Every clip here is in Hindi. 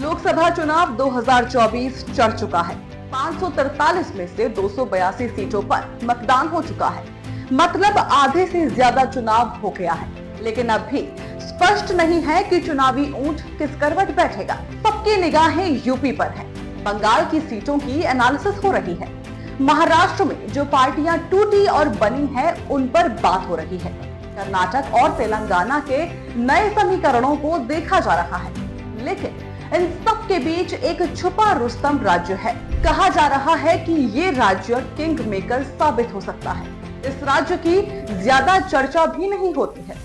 लोकसभा चुनाव 2024 चढ़ चुका है। 543 में से 282 सीटों पर मतदान हो चुका है, मतलब आधे से ज्यादा चुनाव हो गया है। लेकिन अब भी स्पष्ट नहीं है कि चुनावी ऊंट किस करवट बैठेगा। सबकी निगाहें यूपी पर है। बंगाल की सीटों की एनालिसिस हो रही है। महाराष्ट्र में जो पार्टियां टूटी और बनी है उन पर बात हो रही है। कर्नाटक और तेलंगाना के नए समीकरणों को देखा जा रहा है। लेकिन इन सब के बीच एक छुपा रुस्तम राज्य है। कहा जा रहा है कि ये राज्य किंग मेकर साबित हो सकता है। इस राज्य की ज्यादा चर्चा भी नहीं होती है।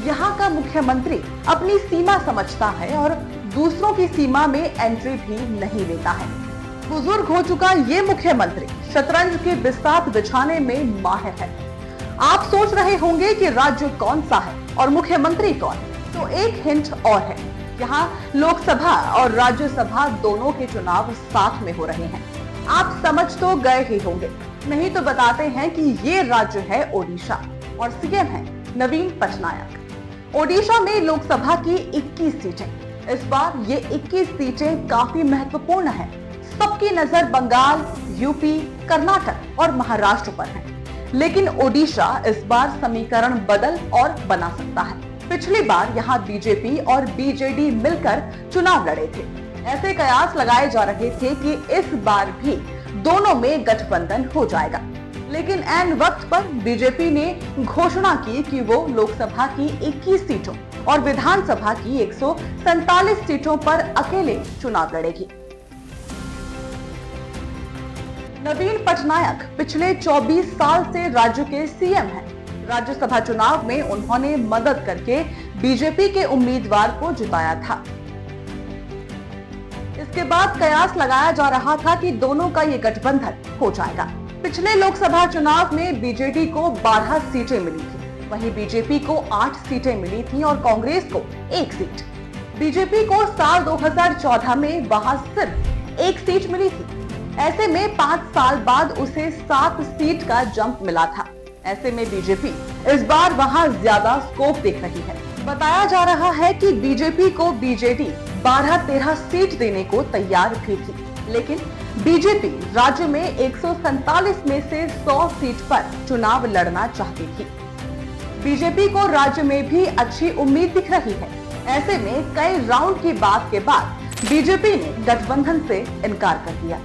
यहाँ का मुख्यमंत्री अपनी सीमा समझता है और दूसरों की सीमा में एंट्री भी नहीं लेता है। बुजुर्ग हो चुका ये मुख्यमंत्री शतरंज के बिस्तात बिछाने में माहिर है। आप सोच रहे होंगे कि राज्य कौन सा है और मुख्यमंत्री कौन, तो एक हिंट और है। यहाँ लोकसभा और राज्यसभा दोनों के चुनाव साथ में हो रहे हैं। आप समझ तो गए ही होंगे, नहीं तो बताते हैं कि ये राज्य है ओडिशा और सीएम है नवीन पटनायक। ओडिशा में लोकसभा की 21 सीटें। इस बार ये 21 सीटें काफी महत्वपूर्ण है। सबकी नजर बंगाल, यूपी, कर्नाटक और महाराष्ट्र पर है। लेकिन ओडिशा इस बार समीकरण बदल और बना सकता है। पिछली बार यहाँ बीजेपी और बीजेडी मिलकर चुनाव लड़े थे। ऐसे कयास लगाए जा रहे थे कि इस बार भी दोनों में गठबंधन हो जाएगा। लेकिन ऐन वक्त पर बीजेपी ने घोषणा की कि वो लोकसभा की 21 सीटों और विधानसभा की 147 सीटों पर अकेले चुनाव लड़ेगी। नवीन पटनायक पिछले 24 साल से राज्य के सीएम हैं। राज्यसभा चुनाव में उन्होंने मदद करके बीजेपी के उम्मीदवार को जिताया था। इसके बाद कयास लगाया जा रहा था कि दोनों का ये गठबंधन हो जाएगा। पिछले लोकसभा चुनाव में बीजेडी को 12 सीटें मिली थी, वहीं बीजेपी को 8 सीटें मिली थी और कांग्रेस को 1 सीट। बीजेपी को साल 2014 में वहां सिर्फ 1 सीट मिली थी। ऐसे में 5 साल बाद उसे 7 सीट का जंप मिला था। ऐसे में बीजेपी इस बार वहां ज्यादा स्कोप देख रही है। बताया जा रहा है कि बीजेपी को बीजेडी 12-13 सीट देने को तैयार भी थी, लेकिन बीजेपी राज्य में 147 में से 100 सीट पर चुनाव लड़ना चाहती थी। बीजेपी को राज्य में भी अच्छी उम्मीद दिख रही है। ऐसे में कई राउंड की बात के बाद बीजेपी ने गठबंधन से इनकार कर दिया।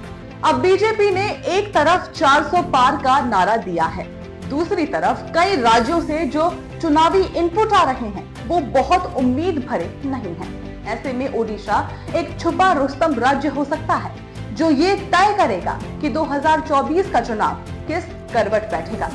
अब बीजेपी ने एक तरफ 400 पार का नारा दिया है, दूसरी तरफ कई राज्यों से जो चुनावी इनपुट आ रहे हैं वो बहुत उम्मीद भरे नहीं हैं। ऐसे में ओडिशा एक छुपा रुस्तम राज्य हो सकता है जो ये तय करेगा कि 2024 का चुनाव किस करवट बैठेगा।